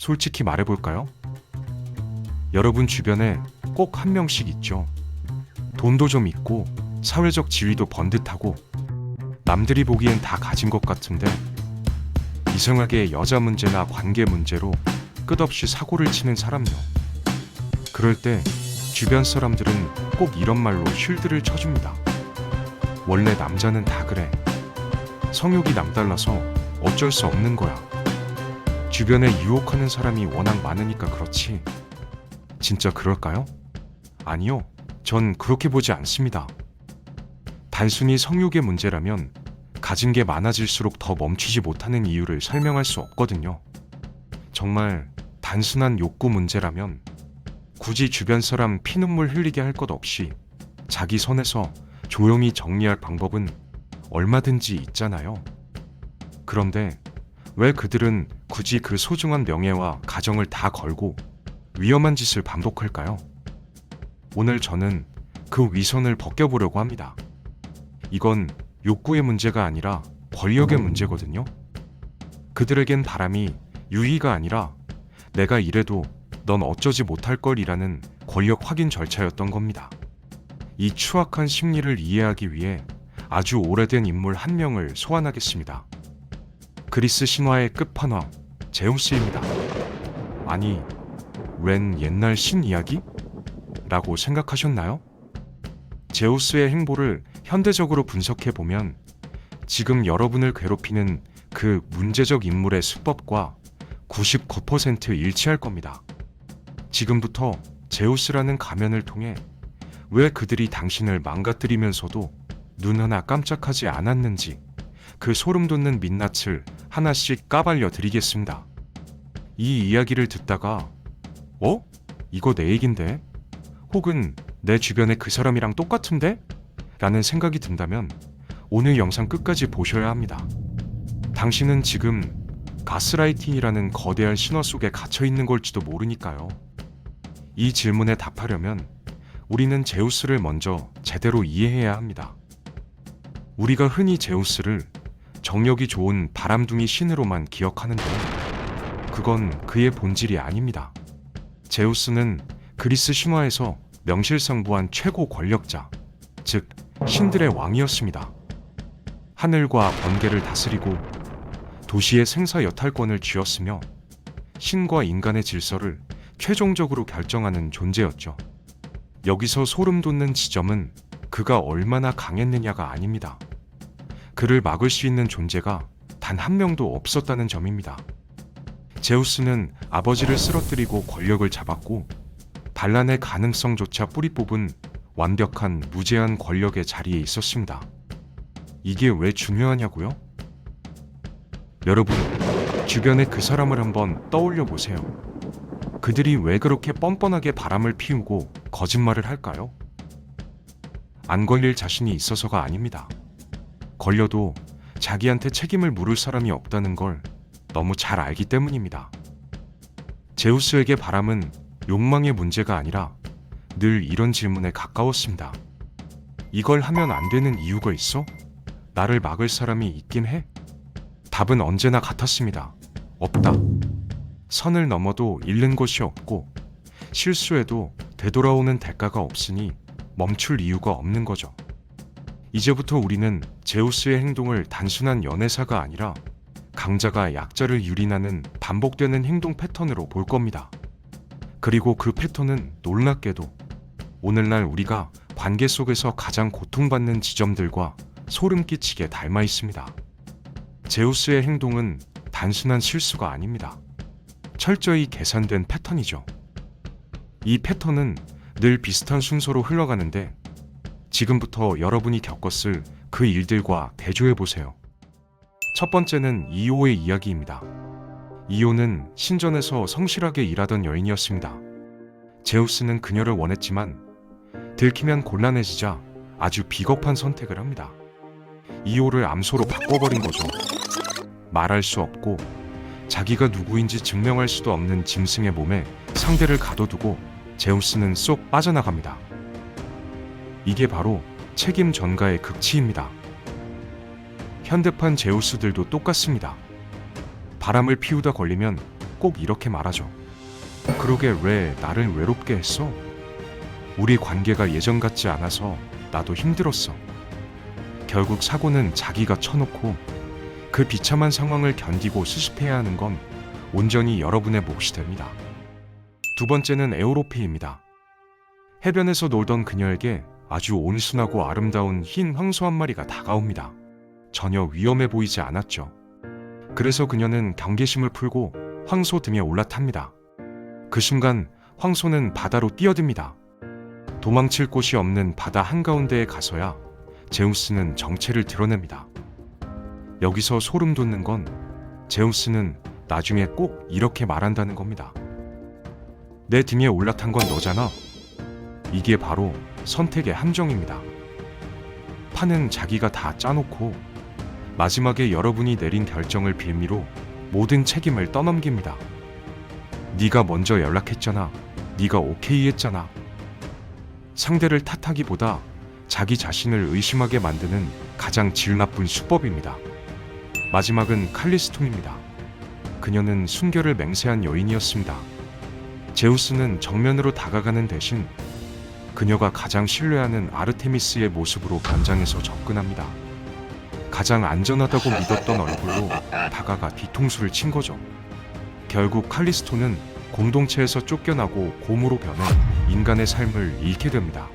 솔직히 말해볼까요? 여러분 주변에 꼭 한 명씩 있죠. 돈도 좀 있고 사회적 지위도 번듯하고 남들이 보기엔 다 가진 것 같은데 이상하게 여자 문제나 관계 문제로 끝없이 사고를 치는 사람요. 그럴 때 주변 사람들은 꼭 이런 말로 쉴드를 쳐줍니다. 원래 남자는 다 그래. 성욕이 남달라서 어쩔 수 없는 거야. 주변에 유혹하는 사람이 워낙 많으니까 그렇지. 진짜 그럴까요? 아니요. 전 그렇게 보지 않습니다. 단순히 성욕의 문제라면 가진 게 많아질수록 더 멈추지 못하는 이유를 설명할 수 없거든요. 정말 단순한 욕구 문제라면 굳이 주변 사람 피눈물 흘리게 할 것 없이 자기 선에서 조용히 정리할 방법은 얼마든지 있잖아요. 그런데 왜 그들은 굳이 그 소중한 명예와 가정을 다 걸고 위험한 짓을 반복할까요? 오늘 저는 그 위선을 벗겨보려고 합니다. 이건 욕구의 문제가 아니라 권력의 문제거든요. 그들에겐 바람이 유의가 아니라 내가 이래도 넌 어쩌지 못할 걸이라는 권력 확인 절차였던 겁니다. 이 추악한 심리를 이해하기 위해 아주 오래된 인물 한 명을 소환하겠습니다. 그리스 신화의 끝판왕 제우스입니다. 아니, 웬 옛날 신 이야기? 라고 생각하셨나요? 제우스의 행보를 현대적으로 분석해보면 지금 여러분을 괴롭히는 그 문제적 인물의 수법과 99% 일치할 겁니다. 지금부터 제우스라는 가면을 통해 왜 그들이 당신을 망가뜨리면서도 눈 하나 깜짝하지 않았는지 그 소름 돋는 민낯을 하나씩 까발려 드리겠습니다. 이 이야기를 듣다가 이거 내 얘긴데? 혹은 내 주변에 그 사람이랑 똑같은데? 라는 생각이 든다면 오늘 영상 끝까지 보셔야 합니다. 당신은 지금 가스라이팅이라는 거대한 신화 속에 갇혀 있는 걸지도 모르니까요. 이 질문에 답하려면 우리는 제우스를 먼저 제대로 이해해야 합니다. 우리가 흔히 제우스를 정력이 좋은 바람둥이 신으로만 기억하는데 그건 그의 본질이 아닙니다. 제우스는 그리스 신화에서 명실상부한 최고 권력자, 즉 신들의 왕이었습니다. 하늘과 번개를 다스리고 도시의 생사 여탈권을 쥐었으며 신과 인간의 질서를 최종적으로 결정하는 존재였죠. 여기서 소름 돋는 지점은 그가 얼마나 강했느냐가 아닙니다. 그를 막을 수 있는 존재가 단 한 명도 없었다는 점입니다. 제우스는 아버지를 쓰러뜨리고 권력을 잡았고 반란의 가능성조차 뿌리 뽑은 완벽한 무제한 권력의 자리에 있었습니다. 이게 왜 중요하냐고요? 여러분, 주변에 그 사람을 한번 떠올려 보세요. 그들이 왜 그렇게 뻔뻔하게 바람을 피우고 거짓말을 할까요? 안 걸릴 자신이 있어서가 아닙니다. 걸려도 자기한테 책임을 물을 사람이 없다는 걸 너무 잘 알기 때문입니다. 제우스에게 바람은 욕망의 문제가 아니라 늘 이런 질문에 가까웠습니다. 이걸 하면 안 되는 이유가 있어? 나를 막을 사람이 있긴 해? 답은 언제나 같았습니다. 없다. 선을 넘어도 잃는 것이 없고 실수해도 되돌아오는 대가가 없으니 멈출 이유가 없는 거죠. 이제부터 우리는 제우스의 행동을 단순한 연애사가 아니라 강자가 약자를 유린하는 반복되는 행동 패턴으로 볼 겁니다. 그리고 그 패턴은 놀랍게도 오늘날 우리가 관계 속에서 가장 고통받는 지점들과 소름 끼치게 닮아 있습니다. 제우스의 행동은 단순한 실수가 아닙니다. 철저히 계산된 패턴이죠. 이 패턴은 늘 비슷한 순서로 흘러가는데 지금부터 여러분이 겪었을 그 일들과 대조해보세요. 첫 번째는 이오의 이야기입니다. 이오는 신전에서 성실하게 일하던 여인이었습니다. 제우스는 그녀를 원했지만 들키면 곤란해지자 아주 비겁한 선택을 합니다. 이오를 암소로 바꿔버린 거죠. 말할 수 없고 자기가 누구인지 증명할 수도 없는 짐승의 몸에 상대를 가둬두고 제우스는 쏙 빠져나갑니다. 이게 바로 책임 전가의 극치입니다. 현대판 제우스들도 똑같습니다. 바람을 피우다 걸리면 꼭 이렇게 말하죠. 그러게 왜 나를 외롭게 했어? 우리 관계가 예전 같지 않아서 나도 힘들었어. 결국 사고는 자기가 쳐놓고 그 비참한 상황을 견디고 수습해야 하는 건 온전히 여러분의 몫이 됩니다. 두 번째는 에우로페입니다. 해변에서 놀던 그녀에게 아주 온순하고 아름다운 흰 황소 한 마리가 다가옵니다. 전혀 위험해 보이지 않았죠. 그래서 그녀는 경계심을 풀고 황소 등에 올라탑니다. 그 순간 황소는 바다로 뛰어듭니다. 도망칠 곳이 없는 바다 한가운데에 가서야 제우스는 정체를 드러냅니다. 여기서 소름 돋는 건 제우스는 나중에 꼭 이렇게 말한다는 겁니다. 내 등에 올라탄 건 너잖아. 이게 바로 선택의 함정입니다. 판은 자기가 다 짜놓고 마지막에 여러분이 내린 결정을 빌미로 모든 책임을 떠넘깁니다. 네가 먼저 연락했잖아. 네가 오케이 했잖아. 상대를 탓하기보다 자기 자신을 의심하게 만드는 가장 질 나쁜 수법입니다. 마지막은 칼리스톤입니다. 그녀는 순결을 맹세한 여인이었습니다. 제우스는 정면으로 다가가는 대신 그녀가 가장 신뢰하는 아르테미스의 모습으로 변장해서 접근합니다. 가장 안전하다고 믿었던 얼굴로 다가가 뒤통수를 친 거죠. 결국 칼리스토는 공동체에서 쫓겨나고 곰으로 변해 인간의 삶을 잃게 됩니다.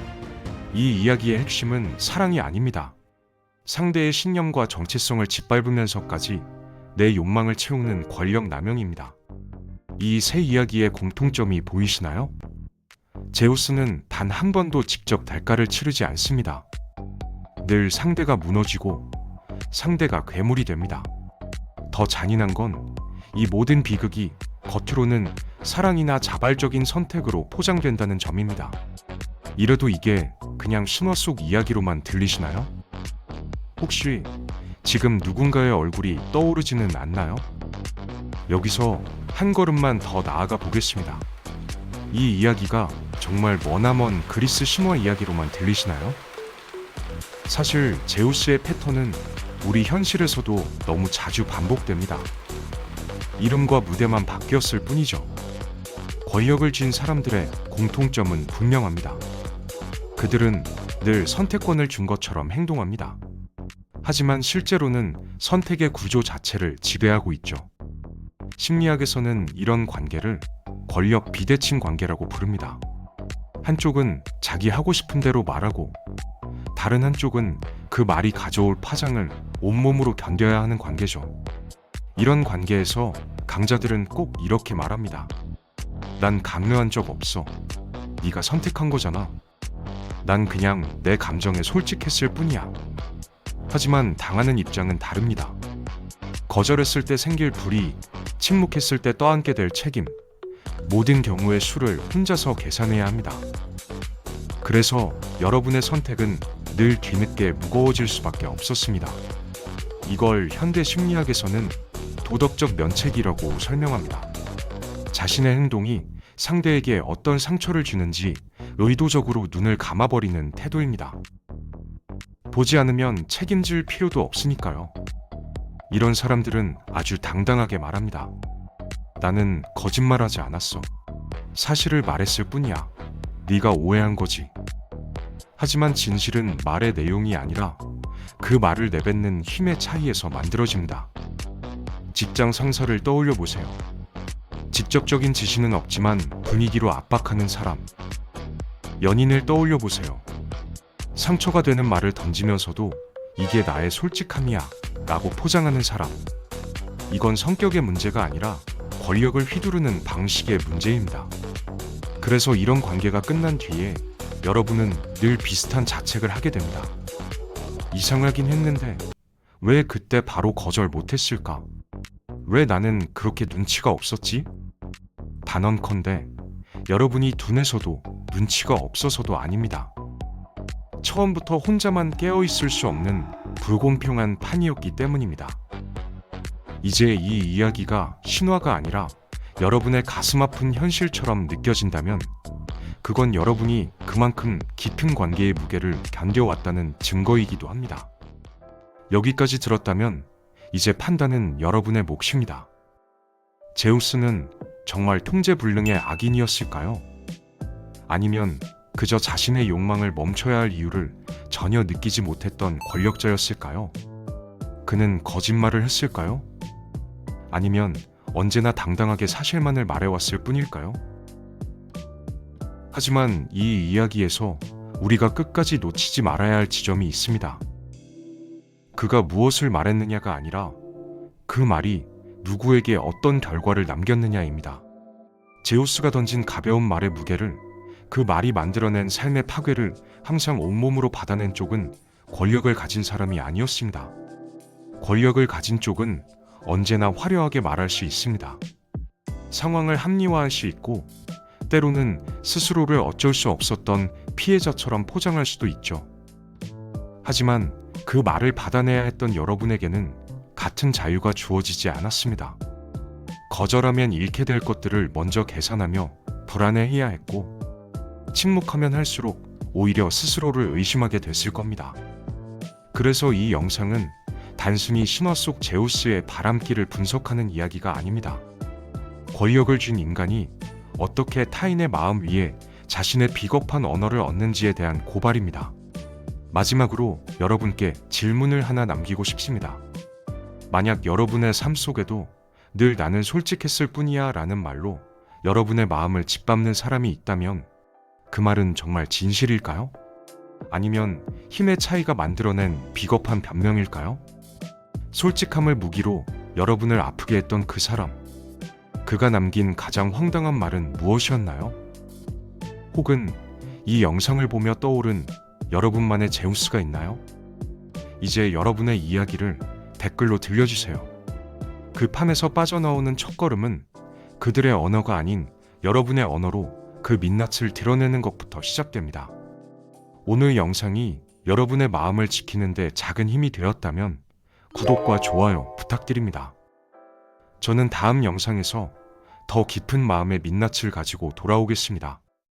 이 이야기의 핵심은 사랑이 아닙니다. 상대의 신념과 정체성을 짓밟으면서까지 내 욕망을 채우는 권력 남용입니다. 이 세 이야기의 공통점이 보이시나요? 제우스는 단 한 번도 직접 대가를 치르지 않습니다. 늘 상대가 무너지고 상대가 괴물이 됩니다. 더 잔인한 건 이 모든 비극이 겉으로는 사랑이나 자발적인 선택으로 포장된다는 점입니다. 이래도 이게 그냥 신화 속 이야기로만 들리시나요? 혹시 지금 누군가의 얼굴이 떠오르지는 않나요? 여기서 한 걸음만 더 나아가 보겠습니다. 이 이야기가 정말 머나먼 그리스 신화 이야기로만 들리시나요? 사실 제우스의 패턴은 우리 현실에서도 너무 자주 반복됩니다. 이름과 무대만 바뀌었을 뿐이죠. 권력을 쥔 사람들의 공통점은 분명합니다. 그들은 늘 선택권을 준 것처럼 행동합니다. 하지만 실제로는 선택의 구조 자체를 지배하고 있죠. 심리학에서는 이런 관계를 권력 비대칭 관계라고 부릅니다. 한쪽은 자기 하고 싶은 대로 말하고 다른 한쪽은 그 말이 가져올 파장을 온몸으로 견뎌야 하는 관계죠. 이런 관계에서 강자들은 꼭 이렇게 말합니다. 난 강요한 적 없어. 네가 선택한 거잖아. 난 그냥 내 감정에 솔직했을 뿐이야. 하지만 당하는 입장은 다릅니다. 거절했을 때 생길 불이익, 침묵했을 때 떠안게 될 책임, 모든 경우의 수를 혼자서 계산해야 합니다. 그래서 여러분의 선택은 늘 뒤늦게 무거워질 수밖에 없었습니다. 이걸 현대 심리학에서는 도덕적 면책이라고 설명합니다. 자신의 행동이 상대에게 어떤 상처를 주는지 의도적으로 눈을 감아버리는 태도입니다. 보지 않으면 책임질 필요도 없으니까요. 이런 사람들은 아주 당당하게 말합니다. 나는 거짓말하지 않았어. 사실을 말했을 뿐이야. 네가 오해한 거지. 하지만 진실은 말의 내용이 아니라 그 말을 내뱉는 힘의 차이에서 만들어집니다. 직장 상사를 떠올려 보세요. 직접적인 지시는 없지만 분위기로 압박하는 사람. 연인을 떠올려 보세요. 상처가 되는 말을 던지면서도 이게 나의 솔직함이야 라고 포장하는 사람. 이건 성격의 문제가 아니라 권력을 휘두르는 방식의 문제입니다. 그래서 이런 관계가 끝난 뒤에 여러분은 늘 비슷한 자책을 하게 됩니다. 이상하긴 했는데 왜 그때 바로 거절 못했을까? 왜 나는 그렇게 눈치가 없었지? 단언컨대 여러분이 둔해서도 눈치가 없어서도 아닙니다. 처음부터 혼자만 깨어있을 수 없는 불공평한 판이었기 때문입니다. 이제 이 이야기가 신화가 아니라 여러분의 가슴 아픈 현실처럼 느껴진다면 그건 여러분이 그만큼 깊은 관계의 무게를 견뎌왔다는 증거이기도 합니다. 여기까지 들었다면 이제 판단은 여러분의 몫입니다. 제우스는 정말 통제불능의 악인이었을까요? 아니면 그저 자신의 욕망을 멈춰야 할 이유를 전혀 느끼지 못했던 권력자였을까요? 그는 거짓말을 했을까요? 아니면 언제나 당당하게 사실만을 말해왔을 뿐일까요? 하지만 이 이야기에서 우리가 끝까지 놓치지 말아야 할 지점이 있습니다. 그가 무엇을 말했느냐가 아니라 그 말이 누구에게 어떤 결과를 남겼느냐입니다. 제우스가 던진 가벼운 말의 무게를, 그 말이 만들어낸 삶의 파괴를 항상 온몸으로 받아낸 쪽은 권력을 가진 사람이 아니었습니다. 권력을 가진 쪽은 언제나 화려하게 말할 수 있습니다. 상황을 합리화할 수 있고, 때로는 스스로를 어쩔 수 없었던 피해자처럼 포장할 수도 있죠. 하지만 그 말을 받아내야 했던 여러분에게는 같은 자유가 주어지지 않았습니다. 거절하면 잃게 될 것들을 먼저 계산하며 불안해해야 했고, 침묵하면 할수록 오히려 스스로를 의심하게 됐을 겁니다. 그래서 이 영상은 단순히 신화 속 제우스의 바람길을 분석하는 이야기가 아닙니다. 권력을 쥔 인간이 어떻게 타인의 마음 위에 자신의 비겁한 언어를 얻는지에 대한 고발입니다. 마지막으로 여러분께 질문을 하나 남기고 싶습니다. 만약 여러분의 삶 속에도 늘 나는 솔직했을 뿐이야 라는 말로 여러분의 마음을 짓밟는 사람이 있다면 그 말은 정말 진실일까요? 아니면 힘의 차이가 만들어낸 비겁한 변명일까요? 솔직함을 무기로 여러분을 아프게 했던 그 사람, 그가 남긴 가장 황당한 말은 무엇이었나요? 혹은 이 영상을 보며 떠오른 여러분만의 제우스가 있나요? 이제 여러분의 이야기를 댓글로 들려주세요. 그 판에서 빠져나오는 첫걸음은 그들의 언어가 아닌 여러분의 언어로 그 민낯을 드러내는 것부터 시작됩니다. 오늘 영상이 여러분의 마음을 지키는데 작은 힘이 되었다면 구독과 좋아요 부탁드립니다. 저는 다음 영상에서 더 깊은 마음의 민낯을 가지고 돌아오겠습니다.